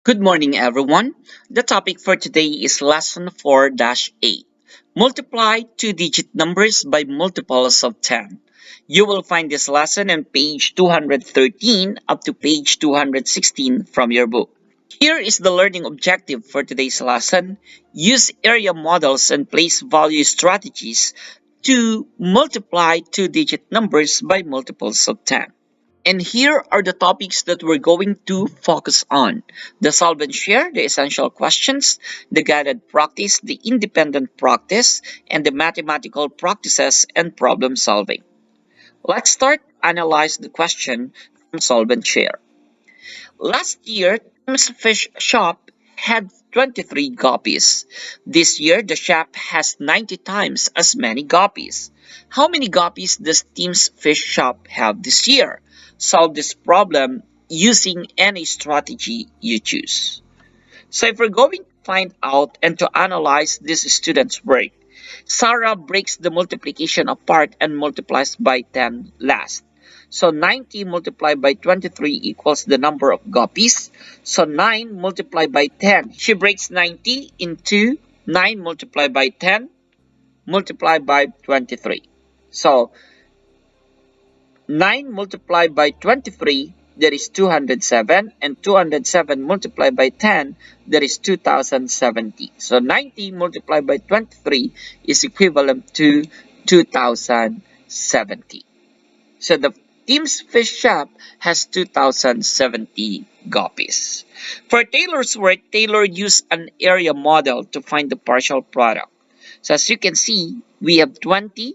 Good morning, everyone. The topic for today is Lesson 4-8. Multiply two-digit numbers by multiples of 10. You will find this lesson on page 213 up to page 216 from your book. Here is the learning objective for today's lesson. Use area models and place value strategies to multiply two-digit numbers by multiples of 10. And here are the topics that we're going to focus on: the solve and share, the essential questions, the guided practice, the independent practice, and the mathematical practices and problem solving. Let's start analyze the question from solve and share. Last year, Tim's Fish Shop had 23 guppies. This year, the shop has 90 times as many guppies. How many guppies does Tim's Fish Shop have this year? Solve this problem using any strategy you choose. So if we're going to find out and to analyze this student's work, Sarah breaks the multiplication apart and multiplies by 10 last. So 90 multiplied by 23 equals the number of guppies. So 9 multiplied by 10. She breaks 90 into 9 multiplied by 10 multiplied by 23. So 9 multiplied by 23, that is 207, and 207 multiplied by 10, that is 2070. So 90 multiplied by 23 is equivalent to 2070. So the Tim's Fish Shop has 2070 guppies. For Taylor's work, Taylor used an area model to find the partial product. So as you can see, we have 20,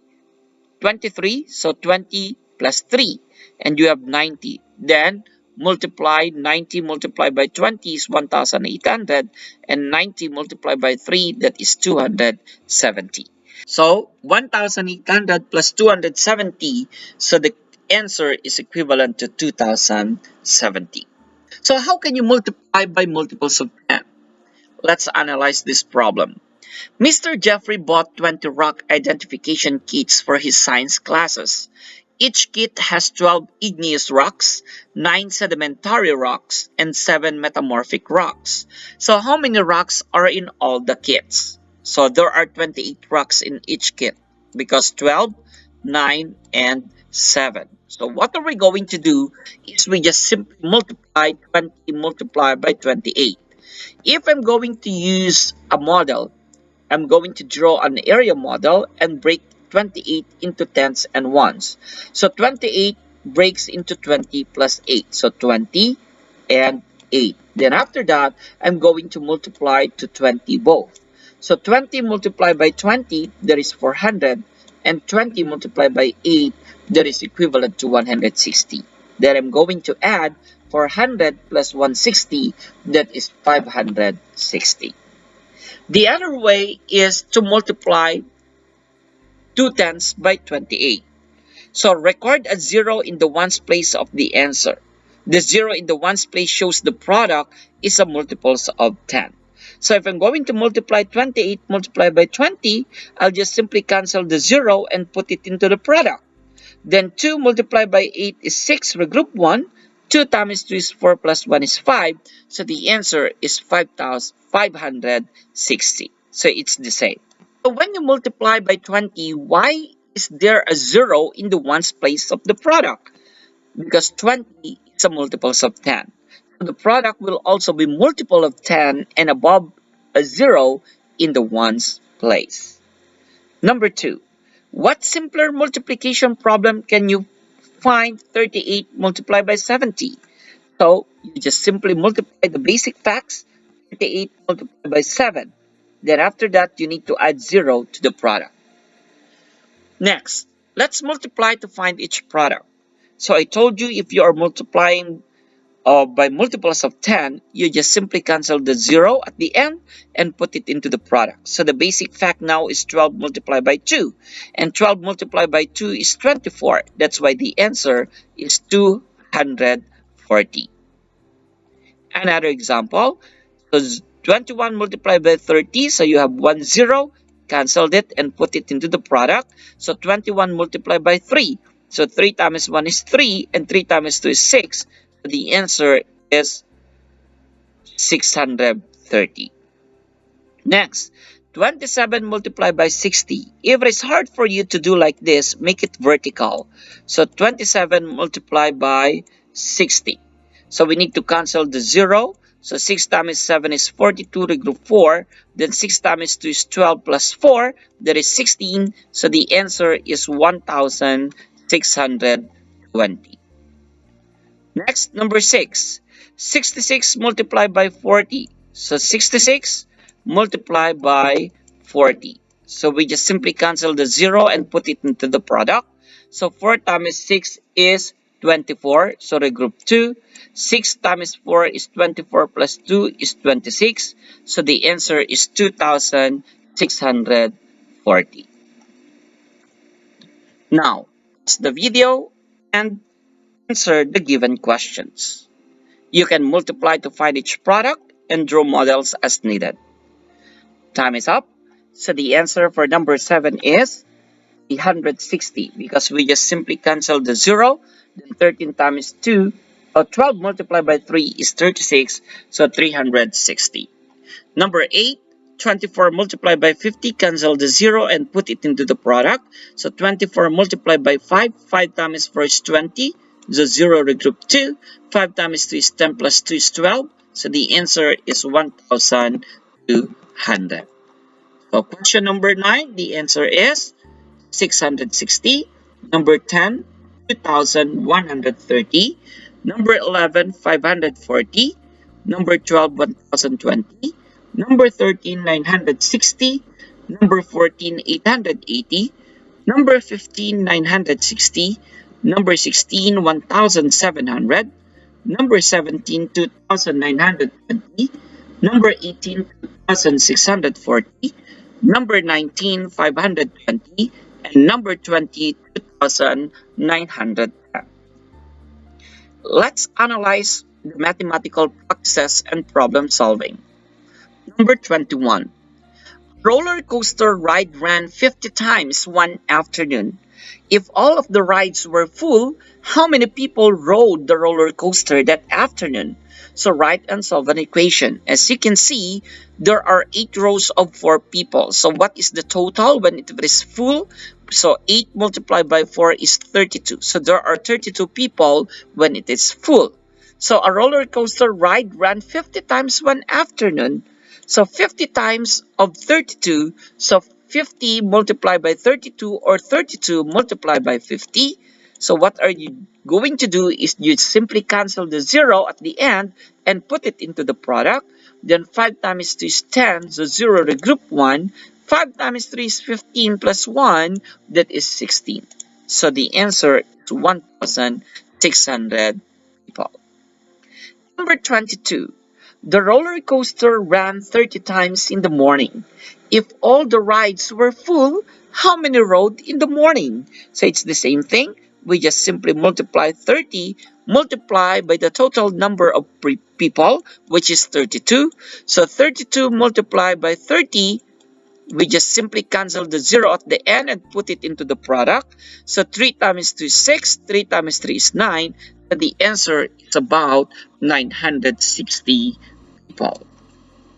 23, so 20 plus 3, and you have 90. Then multiply 90 multiplied by 20 is 1,800, and 90 multiplied by 3, that is 270. So 1,800 plus 270, so the answer is equivalent to 2,070. So how can you multiply by multiples of 10? Let's analyze this problem. Mr. Jeffrey bought 20 rock identification kits for his science classes. Each kit has 12 igneous rocks, 9 sedimentary rocks, and 7 metamorphic rocks. So how many rocks are in all the kits? So there are 28 rocks in each kit because 12, 9, and 7. So what are we going to do is we just simply multiply 20 multiplied by 28. If I'm going to use a model, I'm going to draw an area model and break 28 into tens and ones. So 28 breaks into 20 plus 8. So 20 and 8. Then after that, I'm going to multiply to 20 both. So 20 multiplied by 20, that is 400. And 20 multiplied by 8, that is equivalent to 160. Then I'm going to add 400 plus 160, that is 560. The other way is to multiply 2 tens by 28. So record a 0 in the ones place of the answer. The 0 in the ones place shows the product is a multiples of 10. So if I'm going to multiply 28 multiplied by 20, I'll just simply cancel the 0 and put it into the product. Then 2 multiplied by 8 is 6, regroup 1. 2 times 2 is 4 plus 1 is 5. So the answer is 5,560. So it's the same. So when you multiply by 20, why is there a 0 in the ones place of the product? Because 20 is a multiples of 10. So the product will also be multiple of 10 and above a 0 in the ones place. Number 2. What simpler multiplication problem can you find 38 multiplied by 70? So you just simply multiply the basic facts, 38 multiplied by 7. Then after that, you need to add 0 to the product. Next, let's multiply to find each product. So I told you if you are multiplying by multiples of 10, you just simply cancel the 0 at the end and put it into the product. So the basic fact now is 12 multiplied by 2. And 12 multiplied by 2 is 24. That's why the answer is 240. Another example, so 21 multiplied by 30, so you have 1 0, canceled it and put it into the product. So 21 multiplied by 3, so 3 times 1 is 3, and 3 times 2 is 6. So the answer is 630. Next, 27 multiplied by 60. If it is hard for you to do like this, make it vertical. So 27 multiplied by 60. So we need to cancel the 0. So 6 times 7 is 42 to group 4. Then 6 times 2 is 12 plus 4. That is 16. So the answer is 1620. Next, number 6. 66 multiplied by 40. So 66 multiplied by 40. So we just simply cancel the 0 and put it into the product. So 4 times 6 is 24. So the group 2. 6 times 4 is 24 plus 2 is 26. So the answer is 2640. Now, pause the video and answer the given questions. You can multiply to find each product and draw models as needed. Time is up. So the answer for number 7 is 360 because we just simply cancel the 0. Then 13 times 2 or 12 multiplied by 3 is 36. So 360. Number 8, 24 multiplied by 50, cancel the 0 and put it into the product. So 24 multiplied by 5, 5 times 4 is 20. The 0 regroup 2. 5 times 2 is 10 plus 2 is 12. So the answer is 1200. So question number 9, the answer is 660. Number 10, 2130. Number 11, 540. Number 12, 1020. Number 13, 960. Number 14, 880. Number 15, 960. Number 16, 1700. Number 17, 2920. Number 18, 2640. Number 19, 520. And number 20, 2910. Let's analyze the mathematical practices and problem solving. Number 21. Roller coaster ride ran 50 times one afternoon. If all of the rides were full, how many people rode the roller coaster that afternoon? So write and solve an equation. As you can see, there are 8 rows of 4 people. So what is the total when it is full? So 8 multiplied by 4 is 32. So there are 32 people when it is full. So a roller coaster ride ran 50 times one afternoon. So 50 times of 32, so 50 multiplied by 32 or 32 multiplied by 50. So what are you going to do is you simply cancel the 0 at the end and put it into the product. Then 5 times 2 is 10, so 0 regroup 1. 5 times 3 is 15 plus 1, that is 16. So the answer is 1600 people. Number 22. The roller coaster ran 30 times in the morning. If all the rides were full, how many rode in the morning? So it's the same thing. We just simply multiply 30, multiply by the total number of people, which is 32. So 32 multiplied by 30, we just simply cancel the 0 at the end and put it into the product. So 3 times 2 is 6, 3 times 3 is 9, and the answer is about 960 people.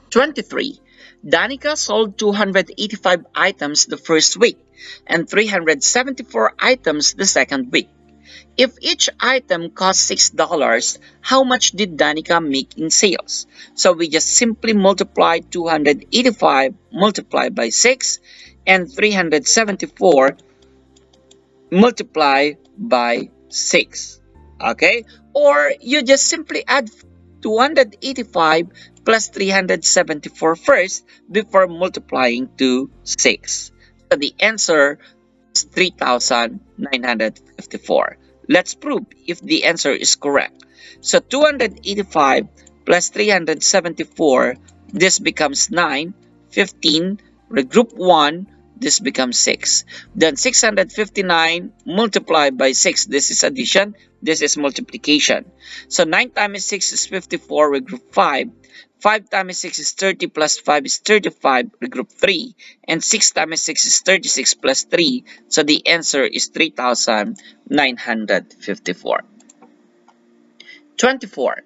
23. Danica sold 285 items the first week and 374 items the second week. If each item cost $6, how much did Danica make in sales? So we just simply multiply 285 multiplied by 6 and 374 multiplied by 6. Okay? Or you just simply add 285 plus 374 first before multiplying to 6. So the answer is 3,954. Let's prove if the answer is correct. So 285 plus 374, this becomes 9, 15, regroup 1, this becomes 6. Then 659 multiplied by 6, this is addition, this is multiplication. So 9 times 6 is 54, regroup 5. 5 times 6 is 30 plus 5 is 35, regroup 3. And 6 times 6 is 36 plus 3. So the answer is 3,954. 24.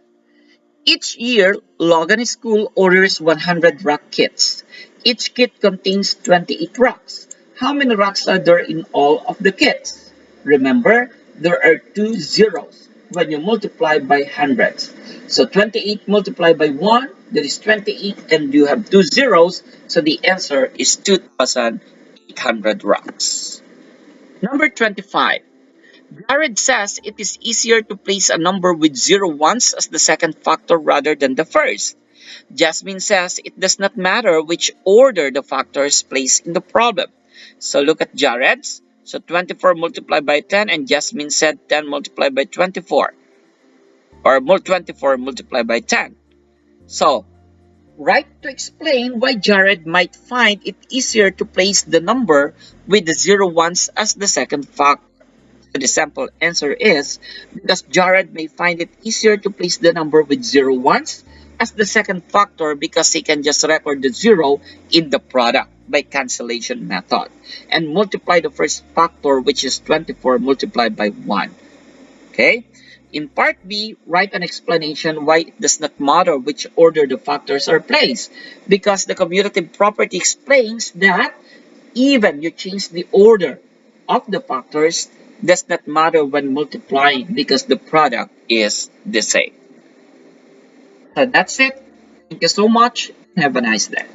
Each year, Logan School orders 100 rock kits. Each kit contains 28 rocks. How many rocks are there in all of the kits? Remember, there are two zeros when you multiply by hundreds. So 28 multiplied by 1, that is 28, and you have two zeros, so the answer is 2,800 rocks. Number 25. Jared says it is easier to place a number with zero ones as the second factor rather than the first. Jasmine says it does not matter which order the factors placed in the problem. So look at Jared's. So 24 multiplied by 10 and Jasmine said 10 multiplied by 24 or 24 multiplied by 10. So right to explain why Jared might find it easier to place the number with the zero ones as the second factor. The simple answer is because Jared may find it easier to place the number with zero ones as the second factor because he can just record the zero in the product by cancellation method and multiply the first factor, which is 24 multiplied by 1. Okay? In part B, write an explanation why it does not matter which order the factors are placed because the commutative property explains that even you change the order of the factors does not matter when multiplying because the product is the same. So that's it. Thank you so much. Have a nice day.